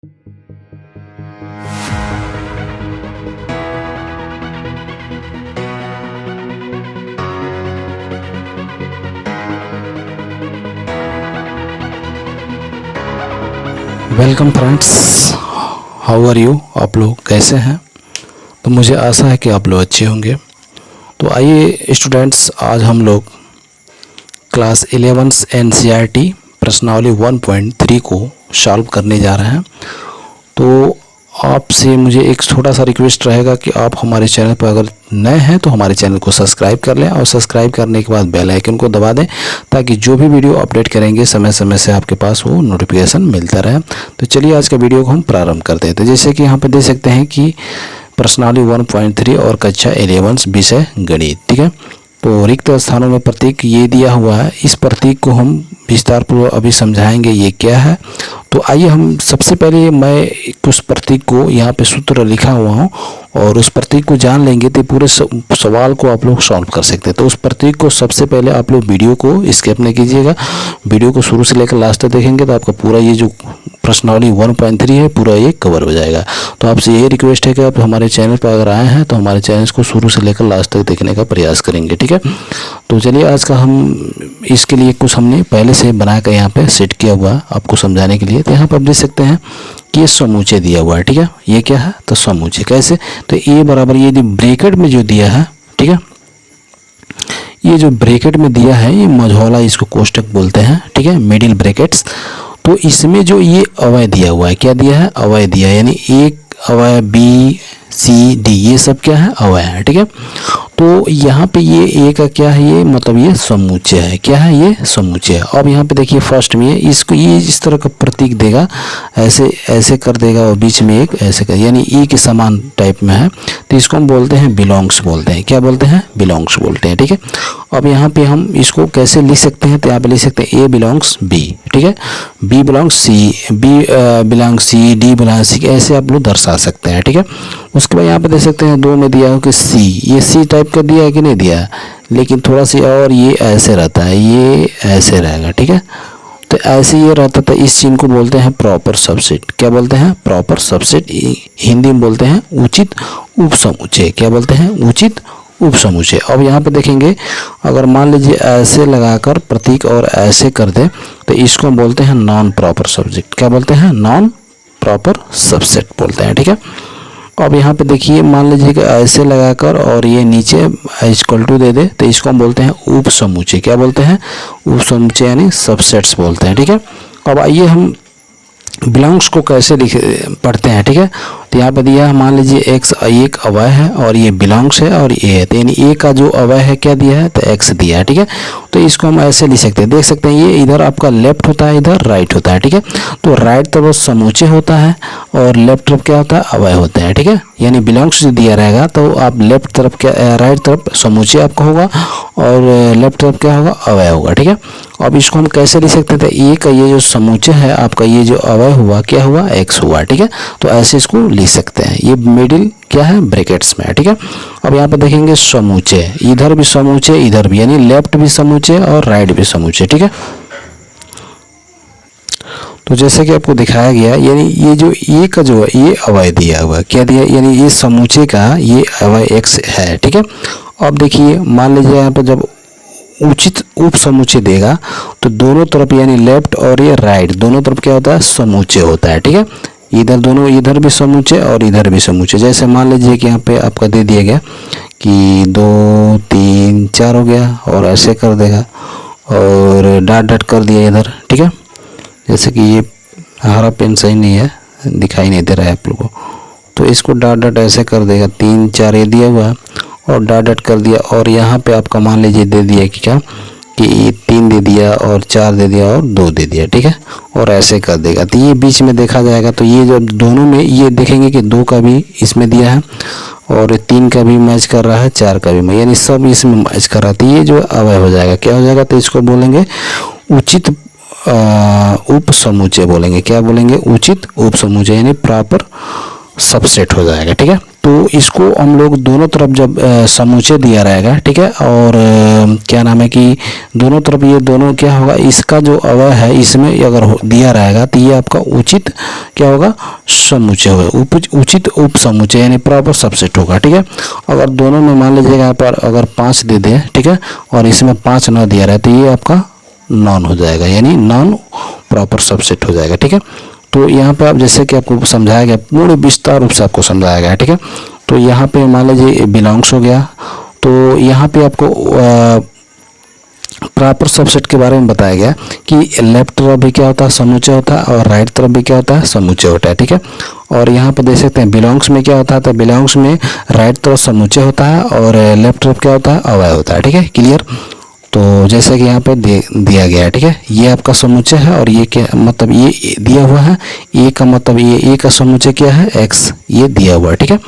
Welcome friends, how are you. आप लोग कैसे हैं? तो मुझे आशा है कि आप लोग अच्छे होंगे। तो आइए स्टूडेंट्स, आज हम लोग क्लास 11 NCERT प्रश्नावली 1.3 को सॉल्व करने जा रहे हैं। तो आपसे मुझे एक छोटा सा रिक्वेस्ट रहेगा कि आप हमारे चैनल पर अगर नए हैं तो हमारे चैनल को सब्सक्राइब कर लें और सब्सक्राइब करने के बाद बेल आइकन को दबा दें, ताकि जो भी वीडियो अपडेट करेंगे समय समय से आपके पास वो नोटिफिकेशन मिलता रहे। तो चलिए आज का वीडियो को हम प्रारंभ करते हैं। तो जैसे कि यहाँ पर देख सकते हैं कि प्रश्नावली 1.3 और कक्षा 11 विषय गणित, ठीक है। तो रिक्त स्थानों में प्रतीक ये दिया हुआ है। इस प्रतीक को हम विस्तार पूर्वक अभी समझाएंगे ये क्या है। तो आइए हम सबसे पहले मैं उस प्रतीक को यहाँ पे सूत्र लिखा हुआ हूँ और उस प्रतीक को जान लेंगे तो पूरे सवाल को आप लोग सॉल्व कर सकते हैं। तो उस प्रतीक को सबसे पहले आप लोग वीडियो को स्किप नहीं कीजिएगा। वीडियो को शुरू से लेकर लास्ट तक देखेंगे तो आपका पूरा ये जो प्रश्नावली 1.3 है पूरा ये कवर हो जाएगा। तो आपसे ये रिक्वेस्ट है कि आप हमारे चैनल पर अगर आए हैं तो हमारे चैनल को शुरू से लेकर लास्ट तक देखने का प्रयास करेंगे, ठीक है। तो चलिए आज का हम इसके लिए कुछ हमने पहले से बना कर यहाँ पे सेट किया हुआ आपको समझाने के लिए। तो यहाँ पर आप देख सकते हैं कि ये समूचे दिया हुआ है, ठीक है। ये क्या है? तो समूचे कैसे? तो ए बराबर ये जो ब्रैकेट में जो दिया है, ठीक है, ये जो ब्रैकेट में दिया है ये मझौला इसको कोष्टक बोलते हैं, ठीक है, मिडिल ब्रैकेट्स। तो इसमें जो ये अवयव दिया हुआ है, क्या दिया है? अवयव दिया है, यानी एक अवयव बी सी डी ये सब क्या है? अवयव है, ठीक है। तो यहाँ पे ये ए का क्या है? ये मतलब ये समूचे है। क्या है? ये समूचे है। अब यहाँ पे देखिए फर्स्ट में इसको ये इस तरह का प्रतीक देगा, ऐसे ऐसे कर देगा और बीच में एक ऐसे कर, यानी ई के समान टाइप में है। तो इसको हम बोलते हैं बिलोंग्स बोलते हैं। क्या बोलते हैं? बिलोंग्स बोलते हैं, ठीक है। अब यहाँ पे हम इसको कैसे लिख सकते हैं? तो यहाँ पे लिख सकते हैं ए बिलोंग्स बी, ठीक है, बी बिलोंग्स सी, बी बिलोंग्स सी, डी बिलोंग्स सी, ऐसे आप लोग दर्शा सकते हैं, ठीक है। उसके बाद यहाँ पे देख सकते हैं दो में दिया हो कि सी, ये सी टाइप का दिया है कि नहीं दिया है, लेकिन थोड़ा सी और ये ऐसे रहता है, ये ऐसे रहेगा, ठीक है। तो ऐसे ये रहता था, इस चिन्ह को बोलते हैं प्रॉपर सबसेट। क्या बोलते हैं? Proper subset. हिंदी में बोलते हैं उचित उपसमुच्चय। क्या बोलते हैं? उचित उपसमुच्चय। अब यहाँ पे देखेंगे अगर मान लीजिए ऐसे लगाकर प्रतीक और ऐसे कर दे तो इसको बोलते हैं नॉन प्रॉपर सब्जेक्ट। क्या बोलते हैं? नॉन प्रॉपर सबसेट बोलते हैं, ठीक है। अब यहाँ पे देखिए मान लीजिए कि ऐसे लगाकर और ये नीचे इक्वल टू दे दे तो इसको हम बोलते हैं उप समूचे। क्या बोलते हैं? उप समूचे यानी सबसेट्स बोलते हैं, ठीक है। अब आइए हम बिलोंग्स को कैसे पढ़ते हैं, ठीक है। तो यहाँ पर दिया मान लीजिए एक्स एक अवयव है और ये बिलोंग्स है और ये है, तो यानी ए का जो अवयव है क्या दिया है? तो एक्स दिया है, ठीक है। तो इसको हम ऐसे लिख सकते हैं, देख सकते हैं ये इधर आपका लेफ्ट होता है, इधर राइट होता है, ठीक है। तो राइट तरफ समूचे होता है और लेफ्ट तरफ क्या होता है? अवयव होता है, ठीक है। यानी बिलोंग्स जो दिया रहेगा तो आप लेफ्ट तरफ क्या, राइट तरफ समूचे आपका होगा और लेफ्ट तरफ क्या होगा? अवयव होगा, ठीक है। अब इसको हम कैसे लिख सकते हैं? तो ए का ये जो समूचे है आपका, ये जो अवयव हुआ क्या हुआ? एक्स हुआ, ठीक है। तो ऐसे इसको लिख सकते हैं। ये मिडिल क्या है? ब्रैकेट्स में है, ठीक है। अब यहाँ पे देखेंगे समूचे, इधर भी समूचे इधर भी, यानी लेफ्ट भी समूचे और राइट भी समूचे, ठीक है। तो जैसे कि आपको दिखाया गया, यानी ये जो ए का जो है ये अवयव दिया हुआ है, क्या दिया? यानी ये समूचे का ये अवयव एक्स है, ठीक है। अब देखिए मान लीजिए यहाँ पे जब उचित उप समूचे देगा तो दोनों तरफ यानी लेफ्ट और ये राइट दोनों तरफ क्या होता है? समूचे होता है, ठीक है। इधर दोनों, इधर भी समूचे और इधर भी समूचे। जैसे मान लीजिए कि यहाँ पे आपका दे दिया गया कि 2 3 4 हो गया और ऐसे कर देगा और डॉट डॉट कर दिया इधर, ठीक है। जैसे कि ये हरा पेन सही नहीं है, दिखाई नहीं दे रहा है आप लोगों को, तो इसको डॉट डॉट ऐसे कर देगा। 3 4 ये दिया हुआ है और डॉट डॉट कर दिया और यहाँ पे आपका मान लीजिए दे दिया कि क्या कि 3 दे दिया और 4 दे दिया और 2 दे दिया, ठीक है, और ऐसे कर देगा। तो ये बीच में देखा जाएगा तो ये जो दोनों में ये देखेंगे कि 2 का भी इसमें दिया है और 3 का भी मैच कर रहा है, 4 का भी, यानी सब इसमें मैच कर रहा है। तो ये जो अवयव हो जाएगा क्या हो जाएगा? तो इसको बोलेंगे उचित उप समूचे बोलेंगे। क्या बोलेंगे? उचित उप समूचे यानी प्रॉपर सबसेट हो जाएगा। ठीक है, तो इसको हम लोग दोनों तरफ जब समूचे दिया रहेगा, ठीक है, और क्या नाम है कि दोनों तरफ ये दोनों क्या होगा, इसका जो अवयव है इसमें अगर दिया रहेगा तो ये आपका उचित क्या होगा, समूचे होगा, उचित उप समूचे यानी प्रॉपर सबसेट होगा। ठीक है, अगर दोनों में मान लीजिएगा यहाँ पर अगर 5 दे दें, ठीक है, और इसमें 5 ना दिया रहे तो ये आपका नॉन हो जाएगा, यानी नॉन प्रॉपर सबसेट हो जाएगा। ठीक है, तो यहाँ पे आप जैसे कि आपको समझाया गया, पूर्ण विस्तार रूप से आपको समझाया गया है। ठीक है, तो यहाँ पे मान लीजिए बिलोंग्स हो गया, तो यहाँ पे आपको प्रॉपर सबसेट के बारे में बताया गया कि लेफ्ट तरफ भी क्या होता है, समूचे होता है, और राइट तरफ भी क्या होता है, समूचे होता है। ठीक है, और यहाँ पे देख सकते हैं बिलोंग्स में क्या होता है, तो बिलोंग्स में राइट तरफ समूचे होता है और लेफ्ट तरफ क्या होता है, अवयव होता है। ठीक है, क्लियर। तो जैसे कि यहाँ पे दिया गया है, ठीक है, ये आपका समूचे है और ये क्या मतलब ये दिया हुआ है, ए का मतलब ये ए का समूचे क्या है, एक्स, ये दिया हुआ है। ठीक है,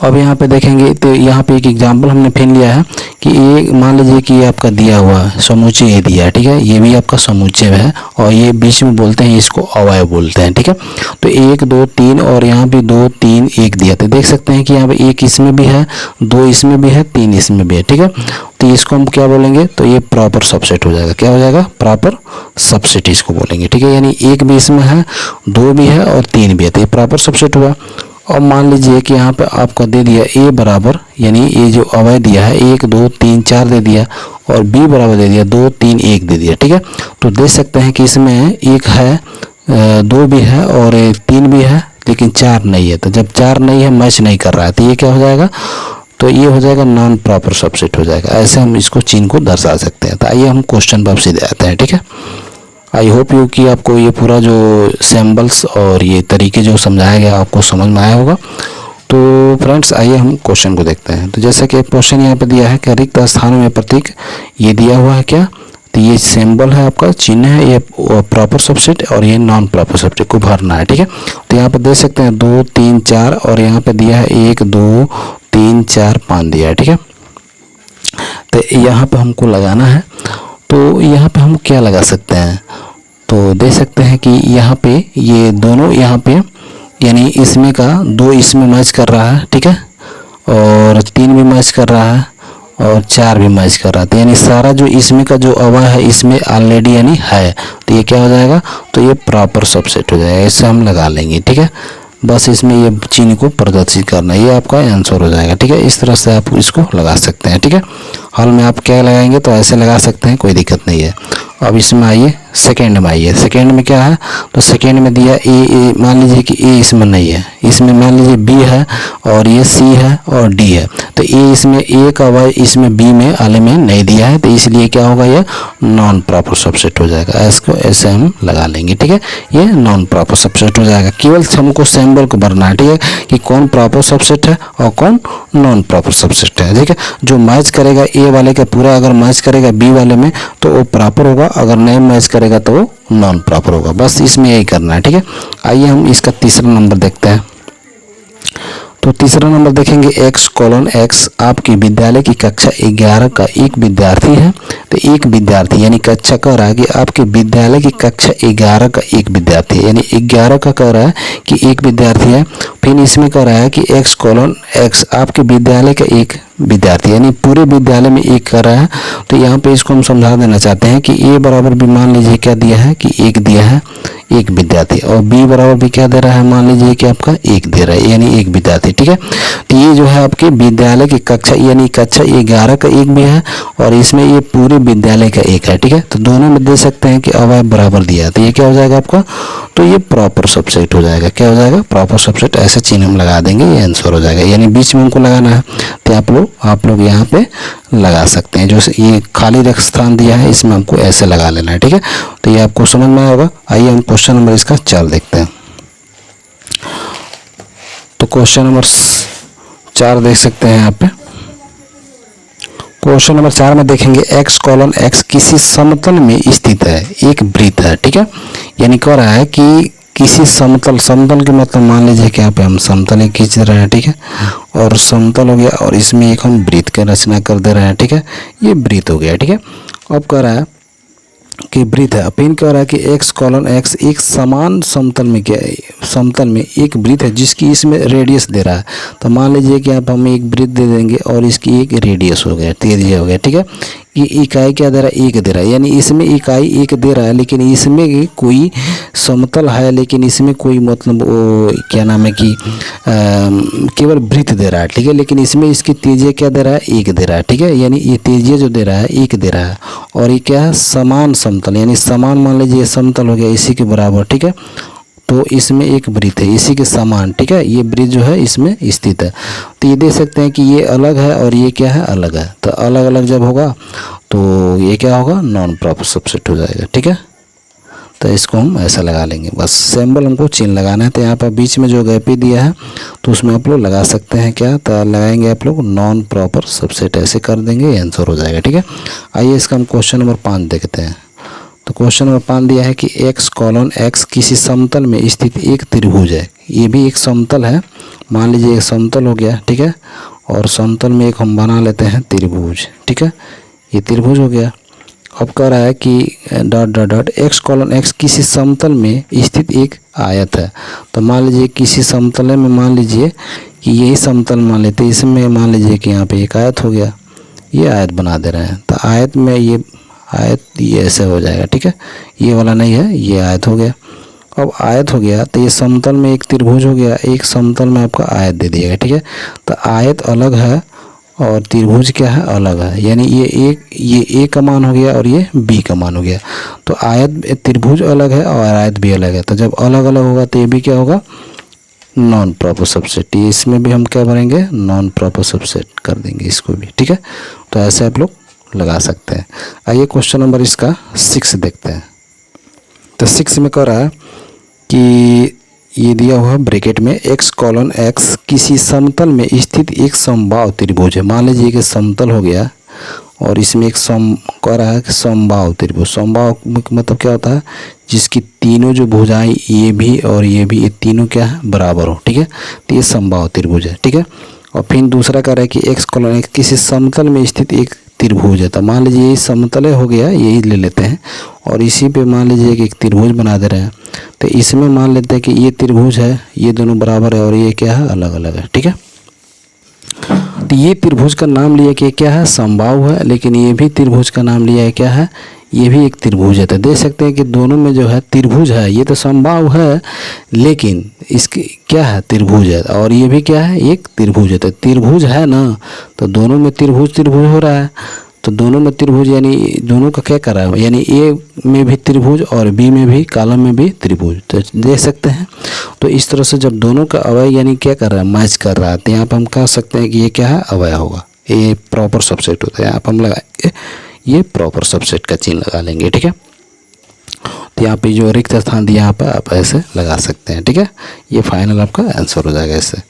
अब यहाँ पे देखेंगे तो यहाँ पे एक एग्जांपल हमने फिर लिया है कि ये मान लीजिए कि ये आपका दिया हुआ समूचे ये दिया है। ठीक है, ये भी आपका समूचे है और ये बीच में बोलते हैं इसको अवयव बोलते हैं। ठीक है, तो 1 2 3 और यहाँ भी 2 3 1 दिया, तो देख सकते हैं कि यहाँ पे 1 इसमें भी है, 2 इसमें भी है, 3 इसमें भी है। ठीक है, तो इसको हम क्या बोलेंगे, तो ये प्रॉपर सबसेट हो जाएगा। क्या हो जाएगा, प्रॉपर सबसेट इसको बोलेंगे। ठीक है, यानी 1 भी इसमें है, 2 भी है और 3 भी है, तो ये प्रॉपर सबसेट हुआ। और मान लीजिए कि यहाँ पे आपको दे दिया ए बराबर, यानी ये जो अवयव दिया है 1 2 3 4 दे दिया, और बी बराबर दे दिया 2 3 1 दे दिया। ठीक है, तो देख सकते हैं कि इसमें 1 है, 2 भी है और 3 भी है, लेकिन 4 नहीं है। तो जब 4 नहीं है, मैच नहीं कर रहा है, तो ये क्या हो जाएगा, तो ये हो जाएगा नॉन प्रॉपर सबसेट हो जाएगा। ऐसे हम इसको चिन्ह को दर्शा सकते हैं। तो आइए हम क्वेश्चन पर सीधे आते हैं। ठीक है, आई होप यू कि आपको ये पूरा जो सिंबल्स और ये तरीके जो समझाया गया आपको समझ में आया होगा। तो फ्रेंड्स आइए हम क्वेश्चन को देखते हैं। तो जैसे कि क्वेश्चन यहाँ पे दिया है कि रिक्त स्थानों में प्रतीक ये दिया हुआ है क्या, तो ये सिंबल है आपका, चिन्ह है, ये प्रॉपर सबसेट और ये नॉन प्रॉपर सबसेट को भरना है। ठीक है, तो यहाँ पे देख सकते हैं 2 3 4 और यहाँ पे दिया है 1 2 3 4 5 दिया है। ठीक है, तो यहाँ पे हमको लगाना है, तो यहाँ पे हम क्या लगा सकते हैं, तो देख सकते हैं कि यहाँ पे ये दोनों यहाँ पे यानी इसमें का 2 इसमें मैच कर रहा है। ठीक है, और 3 भी मैच कर रहा है और 4 भी मैच कर रहा है, तो यानी सारा जो इसमें का जो अवयव है इसमें ऑलरेडी यानी है, तो ये क्या हो जाएगा, तो ये प्रॉपर सबसेट हो जाएगा। ऐसे हम लगा लेंगे। ठीक है, बस इसमें ये चिन्ह को प्रदर्शित करना, ये आपका आंसर हो जाएगा। ठीक है, इस तरह से आप इसको लगा सकते हैं। ठीक है, हॉल में आप क्या लगाएंगे तो ऐसे लगा सकते हैं, कोई दिक्कत नहीं है। अब इसमें आइए सेकेंड में आइए, सेकेंड में क्या है, तो सेकेंड में दिया ए, मान लीजिए कि ए इसमें नहीं है, इसमें मान लीजिए बी है और ये सी है और डी है, तो ए इसमें ए का अवयव इसमें बी में आले में नहीं दिया है, तो इसलिए क्या होगा, ये नॉन प्रॉपर सबसेट हो जाएगा। इसको ऐसे हम लगा लेंगे। ठीक है, ये नॉन प्रॉपर सबसेट हो जाएगा। केवल हमको सिंबल को भरना है। ठीक है, कि कौन प्रॉपर सबसेट है और कौन नॉन प्रॉपर सबसेट है। ठीक है, जो मैच करेगा ए वाले का पूरा अगर मैच करेगा बी वाले में तो वो प्रॉपर होगा, अगर नहीं मैच करेगा तो वो नॉन प्रॉपर होगा। बस इसमें यही करना है। ठीक है, आइए हम इसका तीसरा नंबर देखते हैं। तो तीसरा नंबर देखेंगे x:x आपके विद्यालय की कक्षा 11 का एक विद्यार्थी है। तो एक विद्यार्थी यानी कक्षा कह रहा है कि आपके विद्यालय की कक्षा 11 का एक विद्यार्थी है, यानी 11 का कह रहा है कि एक विद्यार्थी है। फिर इसमें कह रहा है कि x:x आपके विद्यालय का एक विद्यार्थी, यानी पूरे विद्यालय में एक कर रहा है। तो यहाँ पे इसको हम समझा देना चाहते हैं कि a बराबर भी मान लीजिए क्या दिया है कि 1 दिया है, एक विद्यार्थी, और b बराबर भी क्या दे रहा है, मान लीजिए कि आपका 1 दे रहा है, यानी एक विद्यार्थी। ठीक है, तो ये जो है आपके विद्यालय की कक्षा यानी कक्षा 11 का एक भी है और इसमें ये पूरे विद्यालय का एक है। ठीक है, तो दोनों में दे सकते हैं कि अवयव बराबर दिया है, तो ये क्या हो जाएगा आपका, तो ये प्रॉपर सबसेट हो जाएगा। क्या हो जाएगा, प्रॉपर सबसेट। ऐसे चिन्ह हम लगा देंगे, ये आंसर हो जाएगा। यानी बीच में हमको लगाना है, तो आप लोग यहाँ पे लगा सकते हैं। जो ये खाली रिक्त स्थान दिया है इसमें हमको ऐसे लगा लेना है। ठीक है, तो ये आपको समझ में आएगा। आइए हम क्वेश्चन नंबर इसका 4 देखते हैं। तो क्वेश्चन नंबर 4 देख सकते हैं यहाँ पे। क्वेश्चन नंबर 4 में देखेंगे x:x किसी समतल में स्थित है, एक वृत्त है। ठीक है, यानी कह रहा है कि किसी समतल के मतलब मान लीजिए कि यहाँ पे हम समतल एक खींच रहे हैं। ठीक है, और समतल हो गया और इसमें एक हम वृत्त की रचना कर दे रहे हैं। ठीक है, ये वृत्त हो गया। ठीक है, अब कह रहा है कि वृत्त है। पिन कह रहा है कि x कॉलन x एक समान समतल में क्या समतल में एक वृत्त है जिसकी इसमें रेडियस दे रहा है। तो मान लीजिए कि आप हमें एक वृत्त दे देंगे और इसकी एक रेडियस हो गया, त्रिज्या हो गया, ठीक है। ये इकाई क्या दे रहा है, एक दे रहा है, यानी इसमें इकाई एक दे रहा है, लेकिन इसमें कोई समतल है, लेकिन इसमें कोई मतलब वो क्या नाम है कि केवल वृत्त दे रहा है, ठीक है। लेकिन इसमें इसकी त्रिज्या क्या दे रहा है, एक दे रहा है, ठीक है। यानी ये त्रिज्या जो दे रहा है एक दे रहा है, और ये क्या है, समान समतल, यानी समान मान लीजिए समतल हो गया इसी के बराबर, ठीक है। तो इसमें एक वृत्त है इसी के समान, ठीक है। ये वृत्त जो है इसमें स्थित है। तो ये देख सकते हैं कि ये अलग है और ये क्या है, अलग है। तो अलग अलग जब होगा तो ये क्या होगा, नॉन प्रॉपर सबसेट हो जाएगा, ठीक है। तो इसको हम ऐसा लगा लेंगे, बस सिंबल हमको चिन्ह लगाना है। तो यहाँ पर बीच में जो गैप दिया है तो उसमें आप लोग लगा सकते हैं क्या, तो लगाएंगे आप लोग नॉन प्रॉपर सबसेट, ऐसे कर देंगे, आंसर हो जाएगा, ठीक है। आइए इसका हम क्वेश्चन नंबर 5 देखते हैं। तो क्वेश्चन नंबर 5 दिया है कि x कॉलन x किसी समतल में स्थित एक त्रिभुज है। ये भी एक समतल है, मान लीजिए एक समतल हो गया, ठीक है। और समतल में एक हम बना लेते हैं त्रिभुज, ठीक है। ये त्रिभुज हो गया। अब कह रहा है कि dot dot dot x colon x किसी समतल में स्थित एक आयत है। तो मान लीजिए किसी समतल में, मान लीजिए कि यही समतल मान लेते हैं, इसमें मान लीजिए कि यहाँ पे एक आयत हो गया, ये आयत बना दे रहे हैं। तो आयत में ये आयत ये ऐसे हो जाएगा, ठीक है। ये वाला नहीं है, ये आयत हो गया। अब आयत हो गया तो ये समतल में एक त्रिभुज हो गया, एक समतल में आपका आयत दे दिएगा, ठीक है। तो आयत अलग है और त्रिभुज क्या है, अलग है, यानी ये ए का मान हो गया और ये बी का मान हो गया। तो आयत त्रिभुज अलग है और आयत भी अलग है। तो जब अलग अलग होगा तो ये भी क्या होगा, नॉन प्रॉपर सबसेट। ये इसमें भी हम क्या भरेंगे, नॉन प्रॉपर सबसेट कर देंगे इसको भी, ठीक है। तो ऐसे आप लोग लगा सकते हैं। आइए क्वेश्चन नंबर इसका 6 देखते हैं। तो 6 में कह रहा है कि ये दिया हुआ ब्रैकेट में x कॉलन x किसी समतल में स्थित एक समबाहु त्रिभुज है। मान लीजिए कि समतल हो गया और इसमें एक कह रहा है कि समबाहु त्रिभुज। समबाहु मतलब क्या होता है, जिसकी तीनों जो भुजाएं ये भी और ये भी, ये तीनों क्या है, बराबर हो, ठीक है। तो ये समबाहु त्रिभुज है, ठीक है। और फिर दूसरा कह रहा है कि x कॉलन x किसी समतल में स्थित एक त्रिभुज है। तो मान लीजिए ये समतल हो गया, यही ले लेते हैं, और इसी पे मान लीजिए कि एक त्रिभुज बना दे रहे हैं। तो इसमें मान लेते हैं कि ये त्रिभुज है, ये दोनों बराबर है और ये क्या है, अलग अलग है, ठीक है। तो ये त्रिभुज का नाम लिया कि क्या है, समबाहु है, लेकिन ये भी त्रिभुज का नाम लिया है क्या है, ये भी एक त्रिभुज है। तो देख सकते हैं कि दोनों में जो है त्रिभुज है, ये तो समबाहु है लेकिन इसके क्या है, त्रिभुज है, और ये भी क्या है, एक त्रिभुज है। तो त्रिभुज है ना, तो दोनों में त्रिभुज त्रिभुज हो रहा है। तो दोनों में त्रिभुज यानी दोनों का क्या कर रहा है, यानी ए में भी त्रिभुज और बी में भी, कॉलम में भी त्रिभुज। तो देख सकते हैं। तो इस तरह से जब दोनों का अवयव यानी क्या कर रहा है, मैच कर रहा है, तो यहाँ पर हम कह सकते हैं कि ये क्या है, अवयव होगा, ये प्रॉपर सबसेट होता है। यहाँ पर हम लगाएंगे ये प्रॉपर सबसेट का चिन्ह लगा लेंगे, ठीक है। तो यहाँ पे जो रिक्त स्थान दिया यहाँ पर आप ऐसे लगा सकते हैं, ठीक है। ये फाइनल आपका आंसर हो जाएगा ऐसे।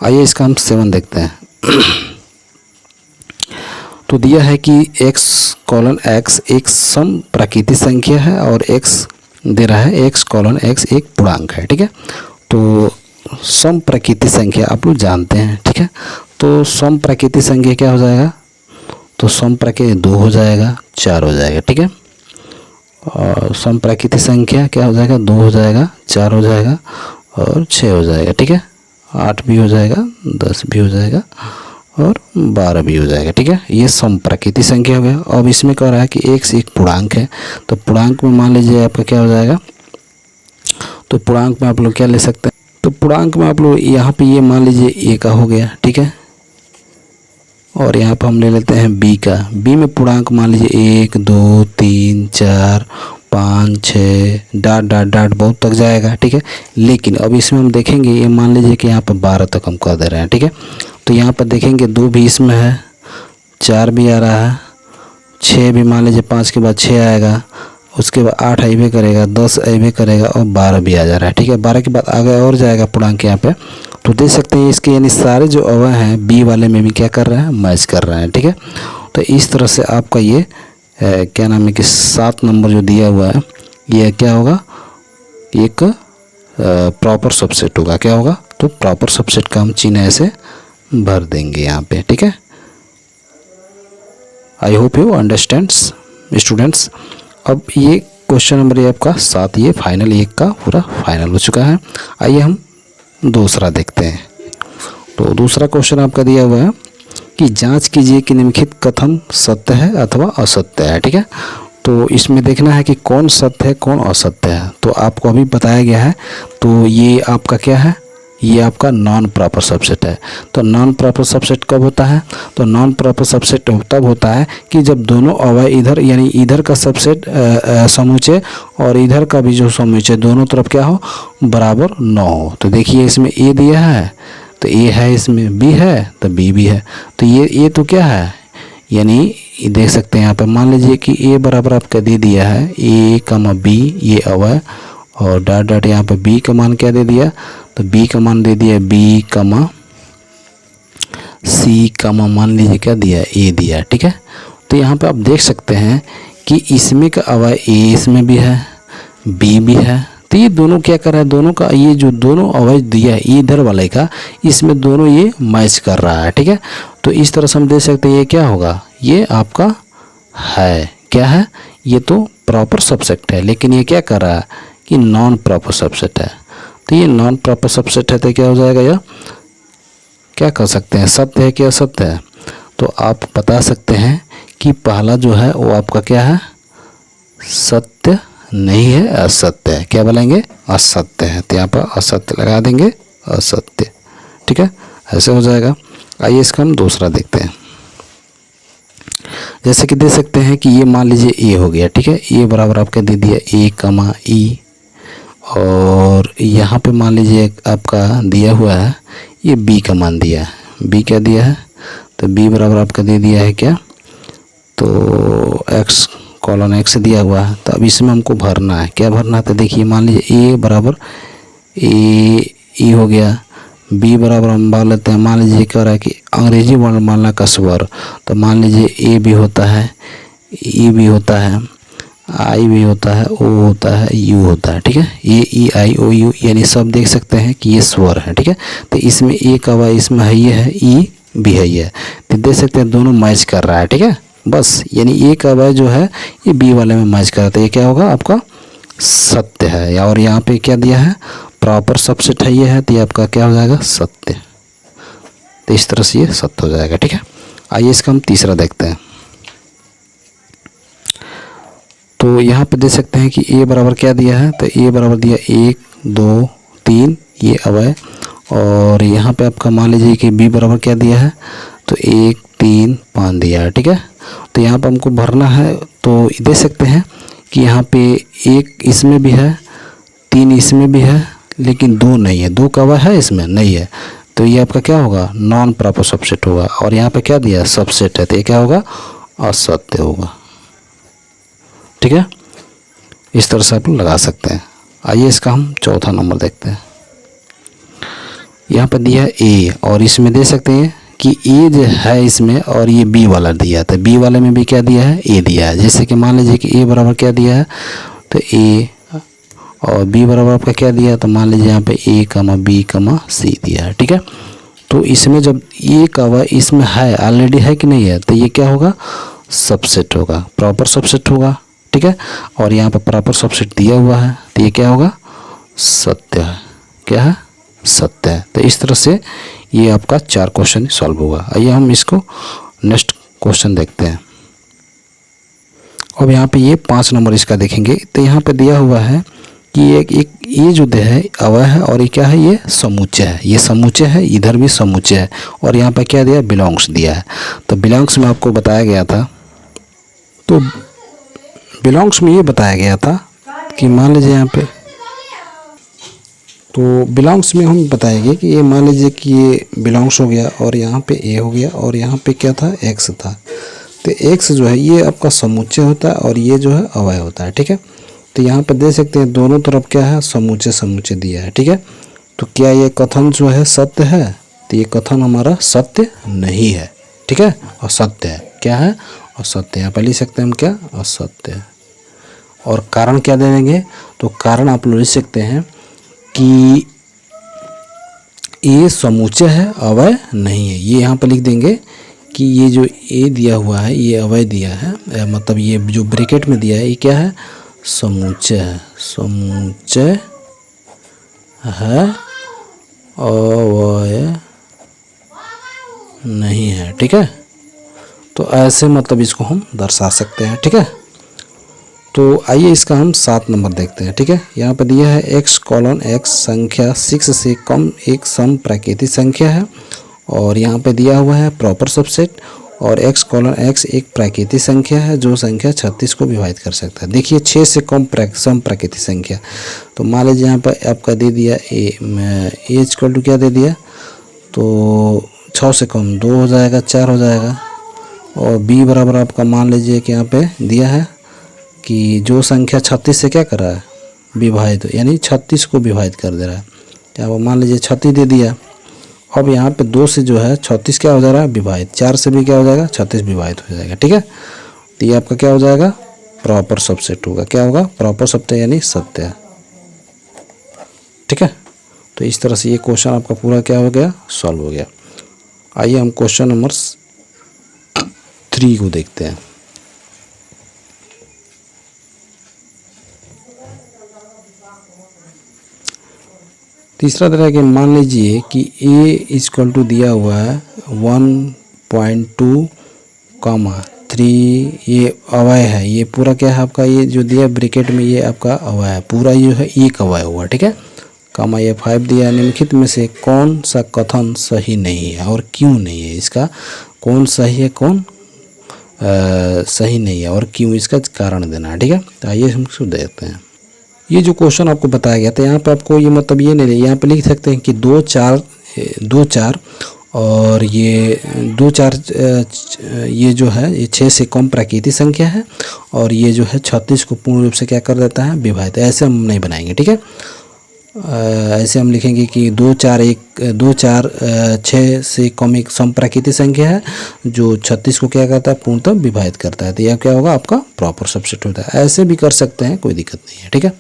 आइए इसका हम 7 देखते हैं। तो दिया है कि x कॉलन x एक सम प्राकृतिक संख्या है और x दे रहा है x कॉलन x एक पूर्णांक है, ठीक है। तो सम प्राकृतिक संख्या आप लोग जानते हैं, ठीक है। तो सम प्राकृतिक संख्या क्या हो जाएगा, तो सम प्राकृतिक 2 हो जाएगा, 4 हो जाएगा, ठीक है। और सम प्राकृतिक संख्या क्या हो जाएगा, 2 हो जाएगा, 4 हो जाएगा और 6 हो जाएगा, ठीक है। 8 भी हो जाएगा, 10 भी हो जाएगा और 12 भी हो जाएगा, ठीक है। ये सम प्राकृतिक संख्या हो गया। अब इसमें कह रहा है कि x एक पूर्णांक है। तो पूर्णांक में मान लीजिए आपका क्या हो जाएगा, तो पूर्णांक में आप लोग क्या ले सकते हैं, तो पूर्णांक में आप लोग यहाँ पे ये मान लीजिए a का हो गया, ठीक है। और यहाँ पर हम ले लेते हैं b का। b में पूर्णांक मान लीजिए 1 2 3 4 5 6 डाट डाट डाट बहुत तक जाएगा, ठीक है। लेकिन अब इसमें हम देखेंगे, ये मान लीजिए कि यहाँ पर 12 तक हम कह दे रहे हैं, ठीक है। तो यहाँ पर देखेंगे 2 भी इसमें है, 4 भी आ रहा है, 6 भी मान लीजिए 5 के बाद 6 आएगा, उसके बाद 8 आइबे करेगा, 10 आइबे करेगा और 12 भी आ जा रहा है, ठीक है। 12 के बाद आगे और जाएगा पूर्णांक यहाँ पे। तो देख सकते हैं इसके यानी सारे जो अवयव हैं बी वाले में भी क्या कर रहे हैं, मैच कर रहे हैं, ठीक है। तो इस तरह से आपका ये क्या नाम है कि 7 नंबर जो दिया हुआ है ये क्या होगा, एक प्रॉपर सबसेट होगा। क्या होगा, तो प्रॉपर सबसेट का हम चिन्ह ऐसे भर देंगे यहाँ पे, ठीक है। I hope you understands students. अब ये क्वेश्चन नंबर ये आपका 7 ये फाइनल, एक का पूरा फाइनल हो चुका है। आइए हम दूसरा देखते हैं। तो दूसरा क्वेश्चन आपका दिया हुआ है कि जांच कीजिए कि निम्नलिखित कथन सत्य है अथवा असत्य है। ठीक है, तो इसमें देखना है कि कौन सत्य है कौन असत्य है। तो आपको अभी बताया गया है, तो ये आपका क्या है, ये आपका नॉन प्रॉपर सबसेट है। तो नॉन प्रॉपर सबसेट कब होता है, तो नॉन प्रॉपर सबसेट तब होता है कि जब दोनों अवयव इधर यानी इधर का सबसेट समूचे और इधर का भी जो समूचे दोनों तरफ क्या हो, बराबर न हो। तो देखिए इसमें ए दिया है तो ए है, इसमें बी है तो बी भी है। तो ये तो क्या है, यानी देख सकते हैं यहाँ पर, मान लीजिए कि ए बराबर आपका दे दिया है ए कमा बी, ये अवयव, और डॉट डॉट यहाँ पे बी का मान क्या दे दिया, तो बी का मान दे दिया बी कमा सी कमा मान लीजिए क्या दिया, ए दिया। ठीक है, तो यहाँ पे आप देख सकते हैं कि इसमें का अवयव ए इसमें भी है, बी भी है। तो ये दोनों क्या कर रहा है, दोनों का ये जो दोनों अवयव दिया है इधर वाले का, इसमें दोनों ये मैच कर रहा है। ठीक है, तो इस तरह से हम देख सकते हैं ये क्या होगा, ये आपका है क्या है, ये तो प्रॉपर सबसेट है, लेकिन ये क्या कर रहा है कि नॉन प्रॉपर सबसेट है। तो ये नॉन प्रॉपर सबसेट है तो क्या हो जाएगा, यह क्या कर सकते हैं, सत्य है कि असत्य है। तो आप बता सकते हैं कि पहला जो है वो आपका क्या है, सत्य नहीं है, असत्य है। क्या बोलेंगे, असत्य है। तो यहाँ पर असत्य लगा देंगे, असत्य। ठीक है, ऐसे हो जाएगा। आइए इसका हम दूसरा देखते हैं। जैसे कि दे सकते हैं कि ये मान लीजिए ए हो गया। ठीक है, ए बराबर आपका दे दिया ए कमा ई, और यहाँ पे मान लीजिए आपका दिया हुआ है ये बी का मान दिया है, बी क्या दिया है, तो बी बराबर आपका दे दिया है क्या, तो एक्स कॉलन एक्स दिया हुआ है। तो अब इसमें हमको भरना है, क्या भरना है, तो देखिए मान लीजिए ए बराबर ए ई हो गया, बी बराबर हम मान लेते हैं, मान लीजिए क्या हो रहा है कि अंग्रेजी वर्ण मानना का स्वर, तो मान लीजिए ए भी होता है, ई भी होता है, आई भी होता है, ओ होता है, यू होता है। ठीक है, ए ई आई ओ यू यानी सब देख सकते हैं कि ये स्वर है। ठीक है, तो इसमें ए का वाई इसमें है, ये है, ई भी है, ये तो देख सकते हैं दोनों मैच कर रहा है। ठीक है, बस यानी ए का वाई जो है ये बी वाले में मैच कर रहा है, तो ये क्या होगा आपका सत्य है। और यहाँ पे क्या दिया है, प्रॉपर सबसेट है, ये है, तो ये आपका क्या हो जाएगा, सत्य। तो इस तरह से ये सत्य हो जाएगा। ठीक है, आइए इसका हम तीसरा देखते हैं। तो यहाँ पे देख सकते हैं कि ए बराबर क्या दिया है, तो ए बराबर दिया 1 2 3 ये अवयव, और यहाँ पे आपका मान लीजिए कि बी बराबर क्या दिया है, तो 1 3 5 दिया है। ठीक है, तो यहाँ पे हमको भरना है, तो देख सकते हैं कि यहाँ पे 1 इसमें भी है, 3 इसमें भी है, लेकिन 2 नहीं है, 2 का अवयव है इसमें नहीं है। तो ये आपका क्या होगा, नॉन प्रॉपर सबसेट होगा। और यहाँ पे क्या दिया, सबसेट है, तो ये क्या होगा, असत्य होगा। ठीक है, इस तरह से आप लगा सकते हैं। आइए इसका हम चौथा नंबर देखते हैं। यहाँ पर दिया है ए, और इसमें दे सकते हैं कि ए जो है इसमें, और ये बी वाला दिया, तो बी वाले में भी क्या दिया है, ए दिया है। जैसे कि मान लीजिए कि ए बराबर क्या दिया है, तो ए, और बी बराबर आपका क्या दिया, तो मान लीजिए यहाँ पे ए कमा बी कमा सी दिया है। ठीक है, तो इसमें जब ए का वाई इसमें है ऑलरेडी है कि नहीं है, तो ये क्या होगा, सबसेट होगा, प्रॉपर सबसेट होगा। ठीक है, और यहाँ पर प्रॉपर सबसेट दिया हुआ है, तो ये क्या होगा, सत्य है। क्या है, सत्य है। तो इस तरह से ये आपका 4 क्वेश्चन सॉल्व होगा। आइए हम इसको नेक्स्ट क्वेश्चन देखते हैं। अब यहाँ पे ये 5 नंबर इसका देखेंगे। तो यहाँ पे दिया हुआ है कि एक ये जो दे है अवयव है, और ये क्या है, ये समूचे है, ये समूचे है, इधर भी समूचे है, और यहाँ पे क्या दिया, बिलोंग्स दिया है। तो बिलोंग्स में आपको बताया गया था, तो बिलोंग्स में ये बताया गया था कि मान लीजिए यहाँ पे, तो बिलोंग्स में हम बताएंगे कि ये मान लीजिए कि ये बिलोंग्स हो गया, और यहाँ पे ए हो गया, और यहाँ पे क्या था, एक्स था। तो एक्स जो है ये आपका समूचे होता है, और ये जो है अवयव होता है। ठीक है, तो यहाँ पे देख सकते हैं दोनों तरफ क्या है, समूचे समूचे दिया है। ठीक है, तो क्या ये कथन जो है सत्य है, तो ये कथन हमारा सत्य नहीं है। ठीक है, असत्य है। क्या है, असत्य। यहाँ पे लिख सकते हैं हम क्या, असत्य है। और कारण क्या दे देंगे, तो कारण आप लोग लिख सकते हैं कि ये समूचे है, अवयव नहीं है। ये यहाँ पर लिख देंगे कि ये जो ए दिया हुआ है ये अवयव दिया है, मतलब ये जो ब्रैकेट में दिया है ये क्या है, समुच्चय है, समुच्चय है, अवयव नहीं है। ठीक है, तो ऐसे मतलब इसको हम दर्शा सकते हैं। ठीक है, तो आइए इसका हम 7 नंबर देखते हैं। ठीक है, यहाँ पर दिया है x:x संख्या 6 से कम एक सम प्राकृतिक संख्या है, और यहाँ पे दिया हुआ है प्रॉपर सबसेट, और x:x एक प्राकृतिक संख्या है जो संख्या 36 को विभाजित कर सकता है। देखिए 6 से कम सम प्राकृतिक संख्या, तो मान लीजिए यहाँ पर आपका दे दिया ए इक्वल टू क्या दे दिया, तो 6 से कम 2 हो जाएगा, 4 हो जाएगा, और b बराबर आपका मान लीजिए कि यहाँ पे दिया है कि जो संख्या 36 से क्या कर रहा है, विभाजित, यानी 36 को विभाजित कर दे रहा है। यहाँ मान लीजिए 36 दे दिया, अब यहाँ पे 2 से जो है 36 क्या हो जा रहा है, विभाजित, 4 से भी क्या हो जाएगा, 36 विभाजित हो जाएगा। ठीक है, तो ये आपका क्या हो जाएगा, प्रॉपर सबसेट होगा। क्या होगा, प्रॉपर सबसेट यानी सत्य। ठीक है, तो इस तरह से ये क्वेश्चन आपका पूरा क्या हो गया, सॉल्व हो गया। आइए हम क्वेश्चन नंबर 3 को देखते हैं। तीसरा तरह के मान लीजिए कि a इक्वल टू दिया हुआ है 1.2, 3, ये अवयव है, ये पूरा क्या है आपका, ये जो दिया ब्रैकेट में ये आपका अवयव है, पूरा ये है एक अवयव हुआ। ठीक है, कामा ये 5 दिया, निम्नलिखित में से कौन सा कथन सही नहीं है और क्यों नहीं है, इसका कौन सही है, कौन सही नहीं है और क्यों, इसका कारण देना है। ठीक है, तो आइए हम इसको देखते हैं। ये जो क्वेश्चन आपको बताया गया था यहाँ पे आपको ये मतलब ये नहीं, यहाँ पे लिख सकते हैं कि 2, 4 और ये 2, 4 ये जो है ये 6 से कम प्राकृतिक संख्या है, और ये जो है 36 को पूर्ण रूप से क्या कर देता है, विभाजित। ऐसे हम नहीं बनाएंगे। ठीक है, ऐसे हम लिखेंगे कि 2, 4 6 से कम एक सम प्राकृतिक संख्या है जो 36 को क्या करता है, पूर्णतः विभाजित करता है, तो यह क्या होगा, आपका प्रॉपर सबसेट होता है। ऐसे भी कर सकते हैं, कोई दिक्कत नहीं है। ठीक है,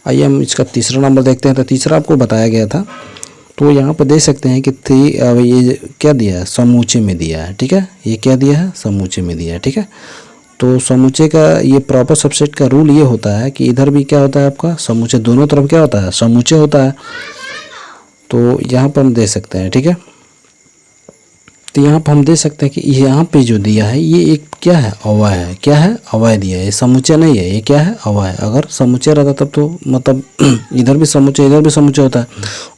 आइए हम इसका तीसरा नंबर देखते हैं। तो तीसरा आपको बताया गया था, तो यहाँ पर देख सकते हैं कि ये क्या दिया है, समूचे में दिया है। ठीक है, ये क्या दिया है, समूचे में दिया है। ठीक है, तो समूचे का ये प्रॉपर सबसेट का रूल ये होता है कि इधर भी क्या होता है आपका समूचे, दोनों तरफ क्या होता है, समूचे होता है। तो यहाँ पर हम दे सकते हैं। ठीक है, तो यहाँ पर हम दे सकते हैं कि यहाँ पे जो दिया है ये एक क्या है, अवयव है। क्या है, अवयव दिया है, ये समूचे नहीं है, ये क्या है, अवयव है। अगर समूचे रहता तब तो मतलब इधर भी समूचे इधर भी समूचे होता है।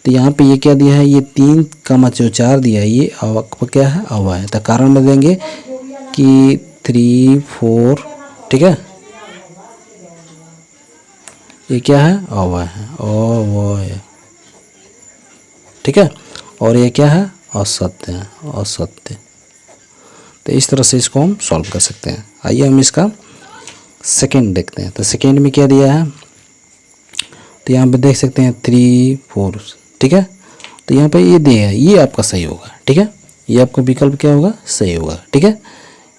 तो यहाँ पे ये क्या दिया है, ये 3, जो 4 दिया है ये क्या है, अवयव है। तो कारण में देंगे कि 3, 4। ठीक है, ये क्या है, अवयव है, अवयव। ठीक है, और ये क्या है, असत्य है, असत्य। तो इस तरह से इसको हम सॉल्व कर सकते हैं। आइए हम इसका सेकंड देखते हैं। तो सेकंड में क्या दिया है, तो यहाँ पे देख सकते हैं 3, 4। ठीक है, तो यहाँ पे ये दिया है, ये आपका सही होगा। ठीक है, ये आपका विकल्प क्या होगा, सही होगा। ठीक है,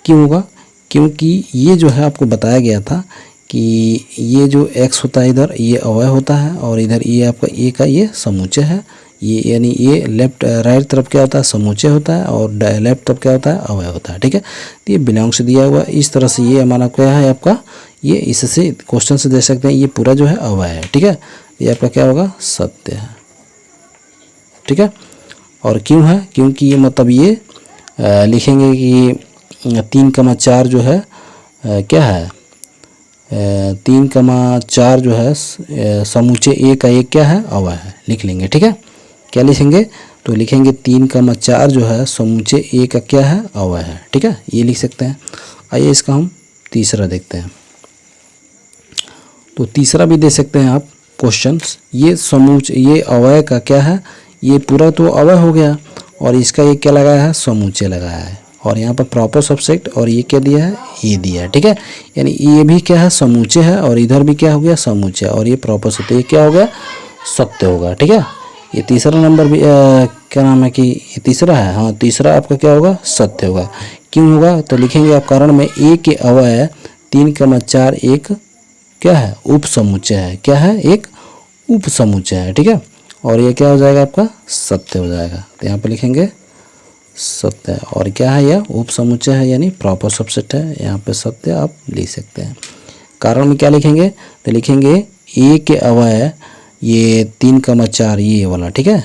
क्यों होगा, क्योंकि ये जो है आपको बताया गया था कि ये जो x होता है इधर ये अवयव होता है, और इधर ये आपका ए का ये समूचे है, ये यानी ये लेफ्ट राइट तरफ क्या होता है, समूचे होता है, और लेफ्ट तरफ क्या होता है, अवयव होता है। ठीक है, तो ये बिलोंग्स दिया हुआ इस तरह से, ये हमारा क्या है आपका, ये इससे क्वेश्चन से देख सकते हैं ये पूरा जो है अवयव है। ठीक है, ये आपका क्या होगा, सत्य है। ठीक है, और क्यों है, क्योंकि ये मतलब ये लिखेंगे कि 3, 4 जो है क्या है, 3, 4 जो है समूचे ए का एक क्या है, अवयव है, लिख लेंगे। ठीक है, क्या लिखेंगे, तो लिखेंगे 3, 4 जो है समूचे ए का क्या है, अवयव है। ठीक है, ये लिख सकते हैं। आइए इसका हम तीसरा देखते हैं। तो तीसरा भी दे सकते हैं आप क्वेश्चंस। ये समूचे, ये अवयव का क्या है, ये पूरा तो अवयव हो गया, और इसका ये क्या लगाया है, समूचे लगाया है, और यहाँ पर प्रॉपर सबसेट, और ये क्या दिया है, ये दिया है। ठीक है, यानी ये भी क्या है, समूचे है, और इधर भी क्या हो गया, समूचे, और ये प्रॉपर सबसेट, ये क्या हो गया, सत्य होगा। ठीक है, ये तीसरा नंबर भी क्या नाम है कि ये तीसरा है, हाँ तीसरा आपका क्या होगा, सत्य होगा। क्यों होगा, तो लिखेंगे आप कारण में ए के अवयव 3, 4 एक क्या है, उप समूचे है। क्या है, एक उप समूचे है। ठीक है, और ये क्या हो जाएगा आपका, सत्य हो जाएगा। तो यहाँ पर लिखेंगे सत्य है। और क्या है, यह उपसमुच्चय है यानी प्रॉपर सबसेट है। यहाँ पे सत्य आप लिख सकते हैं। कारण में क्या लिखेंगे, तो लिखेंगे ए के अवयव ये 3,4 ये वाला, ठीक है,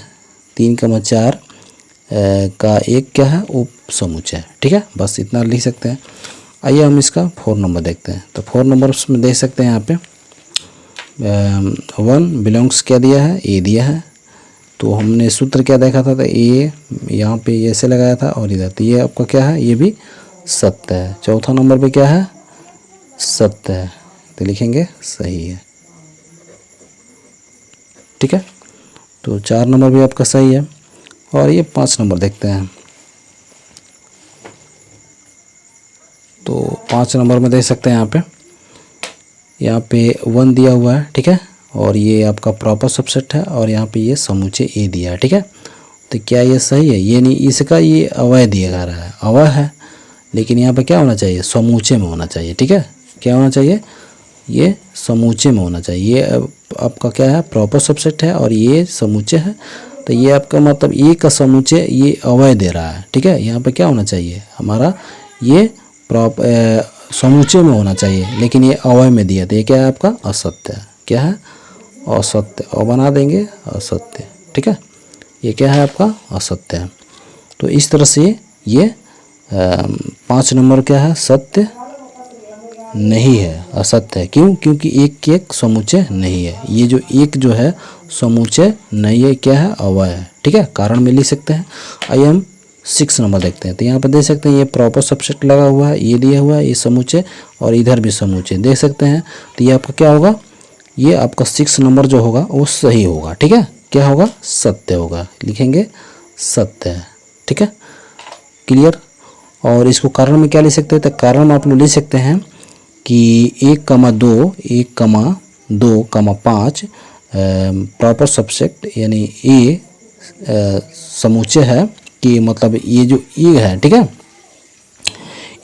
3,4 का एक क्या है, उपसमुच्चय, ठीक है, बस इतना लिख सकते हैं। आइए हम इसका 4 नंबर देखते हैं। तो 4 नंबर में देख सकते हैं यहाँ पे 1 बिलोंग्स क्या दिया है, ए दिया है। तो हमने सूत्र क्या देखा था, तो ए यहाँ पे ऐसे लगाया था और इधर, तो ये आपका क्या है, ये भी सत्य है। चौथा नंबर पे क्या है, सत्य है, तो लिखेंगे सही है, ठीक है। तो 4 नंबर भी आपका सही है। और ये 5 नंबर देखते हैं। तो 5 नंबर में देख सकते हैं यहाँ पे 1 दिया हुआ है, ठीक है, और ये आपका प्रॉपर सबसेट है और यहाँ पे ये समुच्चय ए दिया है, ठीक है। तो क्या ये सही है, ये नहीं, इसका ये अवयव दिया जा रहा है, अवयव है, लेकिन यहाँ पे क्या होना चाहिए, समुच्चय में होना चाहिए, ठीक है। क्या होना चाहिए, ये समुच्चय में होना चाहिए। ये आपका क्या है, प्रॉपर सबसेट है और ये समुच्चय है, तो ये आपका मतलब ए का समुच्चय ये अवयव दे रहा है, ठीक है। यहाँ पे क्या होना चाहिए हमारा, ये समुच्चय में होना चाहिए, लेकिन ये अवयव में दिया, तो ये क्या है आपका असत्य है। क्या है, असत्य, और बना देंगे असत्य, ठीक है। ये क्या है आपका असत्य है। तो इस तरह से ये 5 नंबर क्या है, सत्य नहीं है, असत्य है। क्यों, क्योंकि एक के एक समुच्चय नहीं है। ये जो एक जो है समुच्चय नहीं है, क्या है, अवयव है, ठीक है। कारण में लिख सकते हैं। आइए हम 6 नंबर देखते हैं। तो यहाँ पर देख सकते हैं ये प्रॉपर सबसेट लगा हुआ है, ये दिया हुआ है, ये समुच्चय, और इधर भी समुच्चय देख सकते हैं। तो ये आपका क्या होगा, ये आपका 6 नंबर जो होगा वो सही होगा, ठीक है। क्या होगा, सत्य होगा, लिखेंगे सत्य है, ठीक है, क्लियर। और इसको कारण में क्या लिख सकते हैं, तो कारण में आप लोग लिख सकते हैं कि 1,2,5 प्रॉपर सबसेट यानी ए समुच्चय है, कि मतलब ये जो ए है, ठीक है,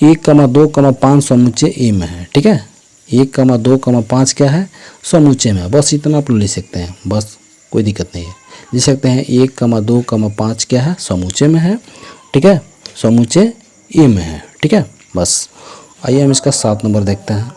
1,2,5 समुच्चय ए में है, ठीक है। 1,2,5 क्या है, समुच्चय में, बस इतना आप लोग लिख सकते हैं, बस कोई दिक्कत नहीं है, लिख सकते हैं 1,2,5 क्या है, समुच्चय में है, ठीक है, समुच्चय ए में है, ठीक है, बस। आइए हम इसका 7 नंबर देखते हैं।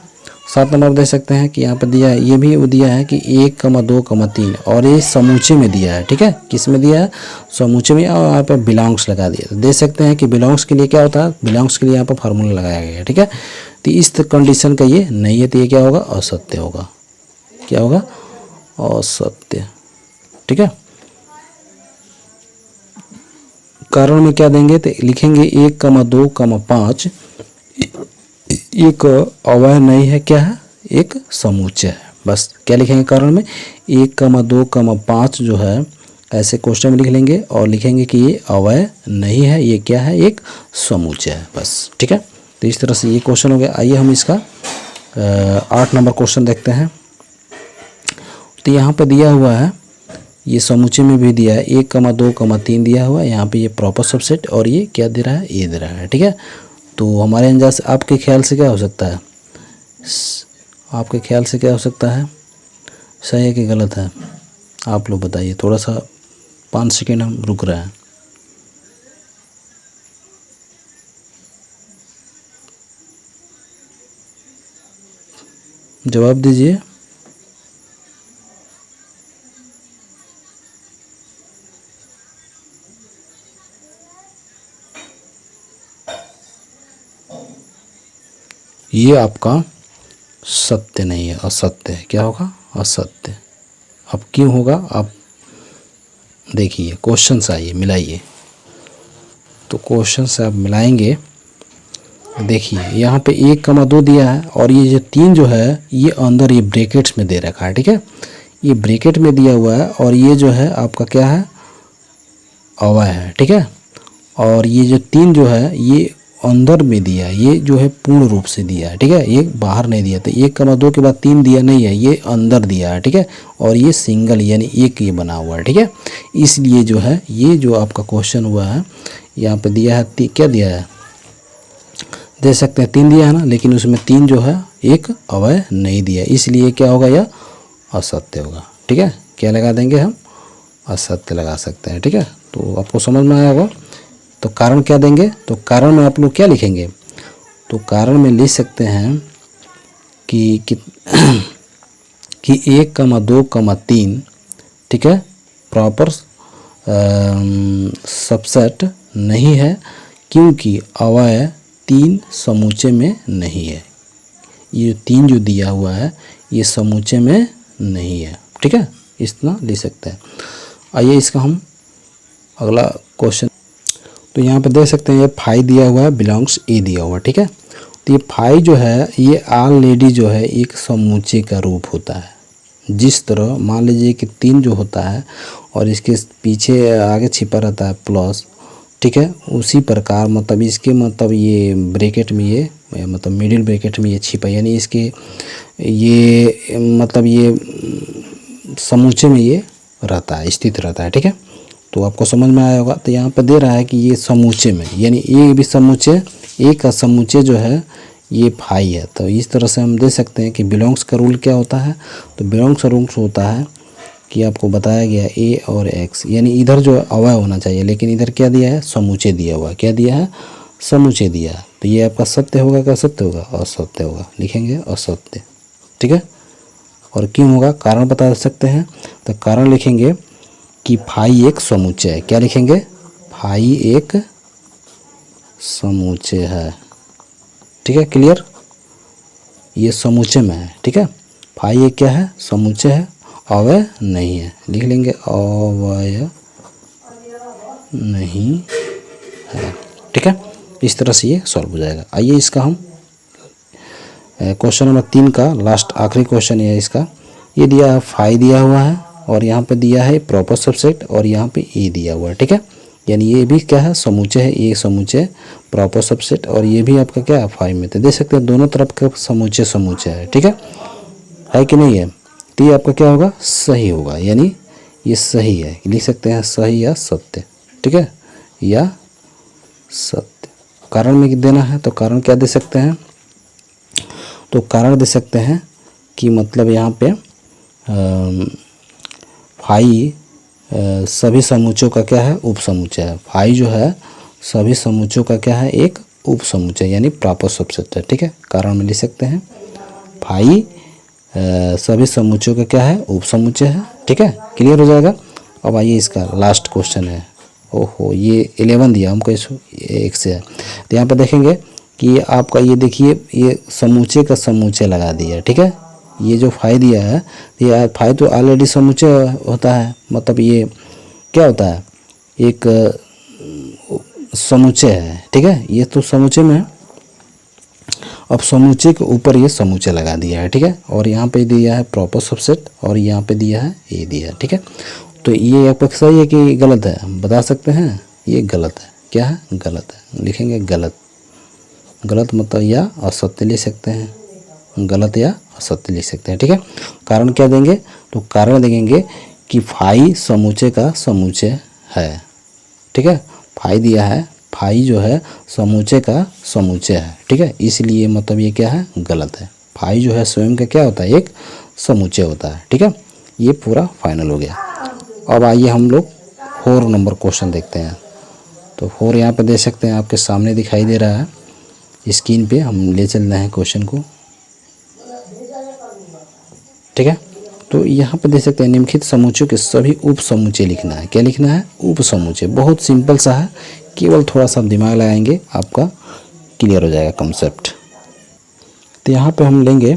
7 नंबर देख सकते हैं कि यहाँ पर दिया है, ये भी वो दिया है कि 1,2,3 और ये समुच्चय में दिया है, ठीक है, किस में दिया है, समुच्चय में, और यहाँ पर बिलोंग्स लगा दिया। तो देख सकते हैं कि बिलोंग्स के लिए क्या होता है, बिलोंग्स के लिए यहाँ पर फार्मूला लगाया गया है, ठीक है। तो इस कंडीशन का ये नहीं है, तो ये क्या होगा, असत्य होगा। क्या होगा, असत्य, ठीक है। कारण में क्या देंगे, तो लिखेंगे 1,2,5 एक अवयव नहीं है, क्या है, एक समुच्चय है, बस। क्या लिखेंगे कारण में, 1,2,5 जो है ऐसे क्वेश्चन में लिख लेंगे और लिखेंगे कि ये अवयव नहीं है, ये क्या है, एक समुच्चय है, बस, ठीक है। तो इस तरह से ये क्वेश्चन हो गया। आइए हम इसका 8 नंबर क्वेश्चन देखते हैं। तो यहाँ पे दिया हुआ है, ये समुच्चय में भी दिया है, 1,2,3 दिया हुआ है, यहाँ पे ये प्रॉपर सबसेट, और ये क्या दे रहा है, ये दे रहा है, ठीक है। तो हमारे अंदाज से आपके ख्याल से क्या हो सकता है, आपके ख्याल से क्या हो सकता है, सही है कि गलत है, आप लोग बताइए। थोड़ा सा 5 सेकेंड हम रुक रहे हैं। जवाब दीजिए। ये आपका सत्य नहीं है, असत्य है। क्या होगा, असत्य। अब क्यों होगा, आप देखिए क्वेश्चन से आइए, मिलाइए। तो क्वेश्चन से आप मिलाएंगे, देखिए यहाँ पे 1,2 दिया है, और ये जो 3 जो है ये अंदर ये ब्रैकेट्स में दे रखा है, ठीक है, ये ब्रैकेट में दिया हुआ है, और ये जो है आपका क्या है, अवयव है, ठीक है। और ये जो 3 जो है ये अंदर में दिया है, ये जो है पूर्ण रूप से दिया है, ठीक है, ये बाहर नहीं दिया। तो 1,2 के बाद 3 दिया नहीं है, ये अंदर दिया है, ठीक है, और ये सिंगल यानी एक ये बना हुआ है, ठीक है। इसलिए जो है ये जो आपका क्वेश्चन हुआ है यहाँ पे दिया है, क्या दिया है, देख सकते हैं 3 दिया है ना, लेकिन उसमें 3 जो है एक अवयव नहीं दिया, इसलिए क्या होगा, यह असत्य होगा, ठीक है। क्या लगा देंगे हम, असत्य लगा सकते हैं, ठीक है। तो आपको समझ में आया होगा। तो कारण क्या देंगे, तो कारण में आप लोग क्या लिखेंगे, तो कारण में लिख सकते हैं कि 1,2,3, ठीक है, प्रॉपर सबसेट नहीं है क्योंकि अवयव 3 समूचे में नहीं है। ये 3 जो दिया हुआ है ये समूचे में नहीं है, ठीक है, इतना लिख सकते हैं। आइए इसका हम अगला क्वेश्चन, तो यहाँ पे देख सकते हैं ये 5 दिया हुआ है, बिलोंग्स ए दिया हुआ है, ठीक है। तो ये 5 जो है ये ऑलरेडी जो है एक समूचे का रूप होता है। जिस तरह मान लीजिए कि 3 जो होता है और इसके पीछे आगे छिपा रहता है प्लस, ठीक है, उसी प्रकार मतलब इसके मतलब ये ब्रैकेट में ये मतलब मिडिल ब्रैकेट में ये छिपा, यानी इसके ये मतलब ये समूचे में ये रहता है, स्थित रहता है, ठीक है। तो आपको समझ में आया होगा। तो यहाँ पे दे रहा है कि ये समूचे में, यानी ये भी समूचे, एक का समूचे जो है ये 5 है। तो इस तरह से हम दे सकते हैं कि बिलोंग्स का रूल क्या होता है, तो बिलोंग्स का रूल होता है कि आपको बताया गया ए और एक्स, यानी इधर जो अवयव होना चाहिए, लेकिन इधर क्या दिया है, समूचे दिया हुआ है। क्या दिया है, समूचे दिया है। तो ये आपका सत्य होगा, क्या सत्य होगा, असत्य होगा, लिखेंगे असत्य, ठीक है। और क्यों होगा, कारण बता सकते हैं। तो कारण लिखेंगे कि 5 एक समूचे है। क्या लिखेंगे, 5 एक समूचे है, ठीक है, क्लियर, ये समूचे में है, ठीक है। 5 एक क्या है, समूचे है, अवयव नहीं है, लिख लेंगे अवयव नहीं है, ठीक है। इस तरह से ये सॉल्व हो जाएगा। आइए इसका हम क्वेश्चन नंबर 3 का लास्ट आखिरी क्वेश्चन है इसका। ये दिया है 5 दिया हुआ है और यहाँ पे दिया है प्रॉपर सबसेट और यहाँ पे ए दिया हुआ है, ठीक है। यानी ये भी क्या है, समूचे है, ए समूचे प्रॉपर सबसेट, और ये भी आपका क्या है 5 में। तो देख सकते हैं दोनों तरफ का समूचे समूचे है, ठीक है कि नहीं है। तो ये आपका क्या होगा, सही होगा, यानी ये सही है, लिख सकते हैं सही या सत्य, ठीक है, या सत्य। कारण में देना है तो कारण क्या दे सकते हैं, तो कारण दे सकते हैं कि मतलब यहाँ पे 5 सभी समूचों का क्या है, उप समूचा है। 5 जो है सभी समूचों का क्या है, एक उप समूचा, यानी प्रॉपर सबसेट है, ठीक है। कारण में लिख सकते हैं 5 सभी समूचों का क्या है, उप समूचे है, ठीक है, क्लियर हो जाएगा। अब आइए इसका लास्ट क्वेश्चन है। ओहो, ये 11 दिया हमको, एक से है। तो यहाँ पर देखेंगे कि आपका ये देखिए ये समूचे का समूचे लगा दिया, ठीक है। ये जो 5 दिया है, ये 5 तो ऑलरेडी समूचे होता है, मतलब ये क्या होता है, एक समूचे है, ठीक है, ये तो समूचे में है। अब समूचे के ऊपर ये समूचे लगा दिया है, ठीक है, और यहाँ पे दिया है प्रॉपर सबसेट और यहाँ पे दिया है ए दिया है, ठीक है। तो ये आपका सही है कि गलत है, हम बता सकते हैं ये गलत है। क्या है, गलत है, लिखेंगे गलत। गलत मतलब या असत्य लिख सकते हैं, गलत या असत्य लिख सकते हैं, ठीक है। कारण क्या देंगे, तो कारण देंगे कि 5 समूचे का समूचे है, ठीक है। 5 दिया है, 5 जो है समूचे का समूचे है, ठीक है, इसलिए मतलब ये क्या है, गलत है। 5 जो है स्वयं का क्या होता है, एक समूचे होता है, ठीक है। ये पूरा फाइनल हो गया। अब आइए हम लोग 4 नंबर क्वेश्चन देखते हैं। तो 4 यहाँ पे देख सकते हैं, आपके सामने दिखाई दे रहा है स्क्रीन पे, हम ले चल रहे हैं क्वेश्चन को, ठीक है। तो यहाँ पे देख सकते हैं निम्नलिखित समूचों के सभी उप समूचे लिखना है। क्या लिखना है, उप समूचे। बहुत सिंपल सा है, केवल थोड़ा सा दिमाग लगाएंगे आपका क्लियर हो जाएगा कॉन्सेप्ट। तो यहाँ पे हम लेंगे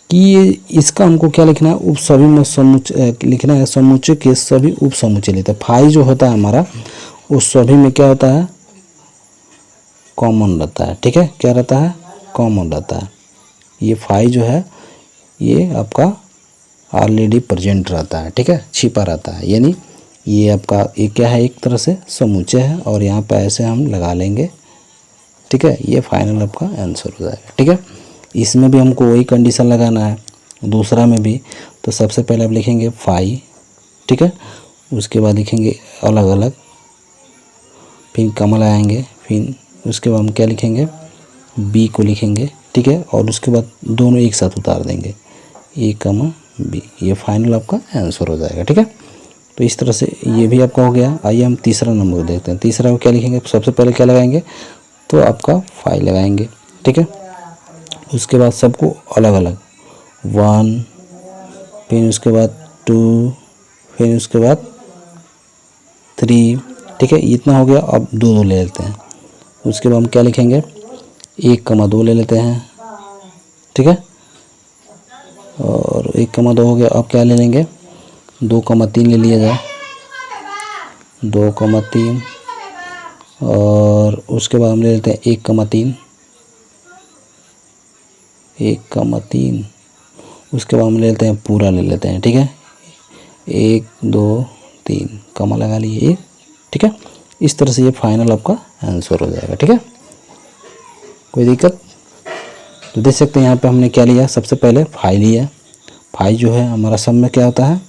कि ये इसका हमको क्या लिखना है, उप सभी में समूचे लिखना है, समूचे के सभी उप समूचे लेते हैं। 5 जो होता है हमारा उस सभी में क्या होता है, कॉमन रहता है, ठीक है। क्या रहता है, कॉमन रहता है। ये 5 जो है ये आपका ऑलरेडी प्रेजेंट रहता है, ठीक है, छिपा रहता है, यानी ये आपका ये क्या है, एक तरह से समूचे है, और यहाँ पे ऐसे हम लगा लेंगे, ठीक है। ये फाइनल आपका आंसर हो जाएगा, ठीक है। इसमें भी हमको वही कंडीशन लगाना है, दूसरा में भी। तो सबसे पहले आप लिखेंगे 5, ठीक है, उसके बाद लिखेंगे अलग अलग, फिर कमा लगाएंगे, फिर उसके बाद हम क्या लिखेंगे, बी को लिखेंगे, ठीक है, और उसके बाद दोनों एक साथ उतार देंगे, ए कमा बी। ये फाइनल आपका आंसर हो जाएगा, ठीक है। तो इस तरह से ये भी आपका हो गया। आइए हम तीसरा नंबर देखते हैं। तीसरा को क्या लिखेंगे, सबसे पहले क्या लगाएंगे, तो आपका 5 लगाएंगे, ठीक है। उसके बाद सबको अलग अलग 1, फिर उसके बाद 2, फिर उसके बाद 3, ठीक है। इतना हो गया। अब 2 ले लेते हैं। उसके बाद हम क्या लिखेंगे, 1,2 ले लेते हैं, ठीक है। और 1,2 हो गया। अब क्या ले लेंगे, 2,3 ले लिया जाए, 2,3। और उसके बाद हम ले लेते हैं 1,3, 1,3। उसके बाद हम ले लेते हैं पूरा ले लेते हैं, ठीक है। 1, 2, 3 कमा लगा लिए 1, ठीक है। इस तरह से ये फाइनल आपका आंसर हो जाएगा, ठीक है। कोई दिक्कत? तो देख सकते हैं यहाँ पे हमने क्या लिया, सबसे पहले 5 लिया। 5 जो है हमारा सब में क्या होता है,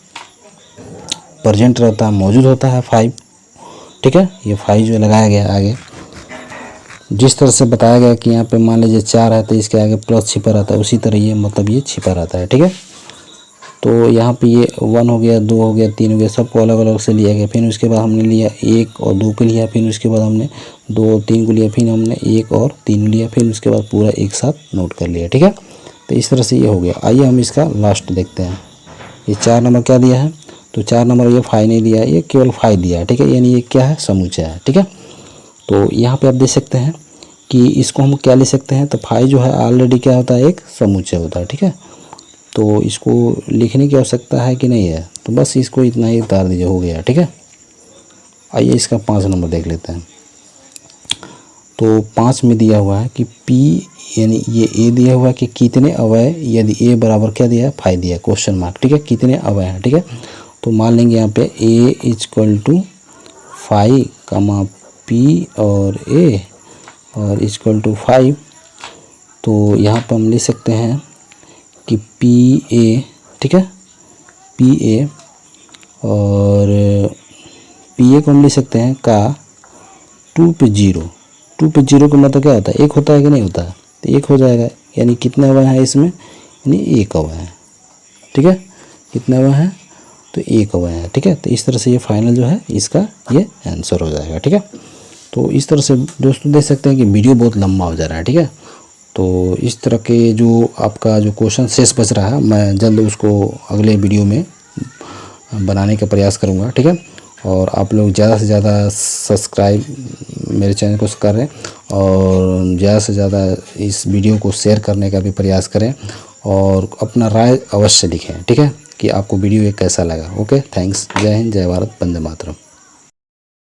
प्रेजेंट रहता है, मौजूद होता है 5, ठीक है। ये 5 जो लगाया गया आगे, जिस तरह से बताया गया कि यहाँ पे मान लीजिए 4 है तो इसके आगे प्लस छिपा रहता है, उसी तरह ये मतलब ये छिपा रहता है, ठीक है। तो यहाँ पे ये 1 हो गया, 2 हो गया, 3 हो गया, सबको अलग अलग से लिया गया। फिर उसके बाद हमने लिया 1 और 2 को लिया, फिर उसके बाद हमने 2 और 3 को लिया, फिर हमने 1 और 3 लिया, फिर उसके बाद पूरा एक साथ नोट कर लिया, ठीक है। तो इस तरह से ये हो गया। आइए हम इसका लास्ट देखते हैं। ये 4 नंबर क्या दिया है, तो 4 नंबर ये 5 नहीं दिया है, ये केवल 5 दिया है, ठीक है। यानी ये क्या है, समूचा है, ठीक है। तो यहाँ पे आप देख सकते हैं कि इसको हम क्या ले सकते हैं, तो 5 जो है ऑलरेडी क्या होता है, एक समूचा होता है, ठीक है। तो इसको लिखने की आवश्यकता है कि नहीं है, तो बस इसको इतना ही उतार दीजिए, हो गया, ठीक है। आइए इसका 5 नंबर देख लेते हैं। तो 5 में दिया हुआ है कि P यानी ये A दिया हुआ है कि कितने अवयव, यदि A बराबर क्या दिया है, 5 दिया है, क्वेश्चन मार्क, ठीक है। कितने अवयव हैं, ठीक है। तो मान लेंगे यहाँ पे A = 5, P और A और = 5। तो यहाँ पर हम लिख सकते हैं कि PA, ठीक है, PA और PA को हम लिख सकते हैं का 2 पे 0। 2 पे 0 का मतलब क्या होता है, 1 होता है कि नहीं होता है, तो 1 हो जाएगा। यानी कितने अवयव हैं इसमें, यानी 1 अवयव है, ठीक है। कितने अवयव हैं, तो 1 अवयव है, ठीक है। तो इस तरह से ये फाइनल जो है इसका ये आंसर हो जाएगा, ठीक है। तो इस तरह से दोस्तों देख सकते हैं कि वीडियो बहुत लंबा हो जा रहा है, ठीक है। तो इस तरह के जो आपका जो क्वेश्चन शेष बच रहा है, मैं जल्द उसको अगले वीडियो में बनाने का प्रयास करूंगा, ठीक है। और आप लोग ज़्यादा से ज़्यादा सब्सक्राइब मेरे चैनल को करें और ज़्यादा से ज़्यादा इस वीडियो को शेयर करने का भी प्रयास करें और अपना राय अवश्य लिखें, ठीक है, कि आपको वीडियो ये कैसा लगा। Okay, thanks. जय हिंद, जय भारत, वंदे मातरम।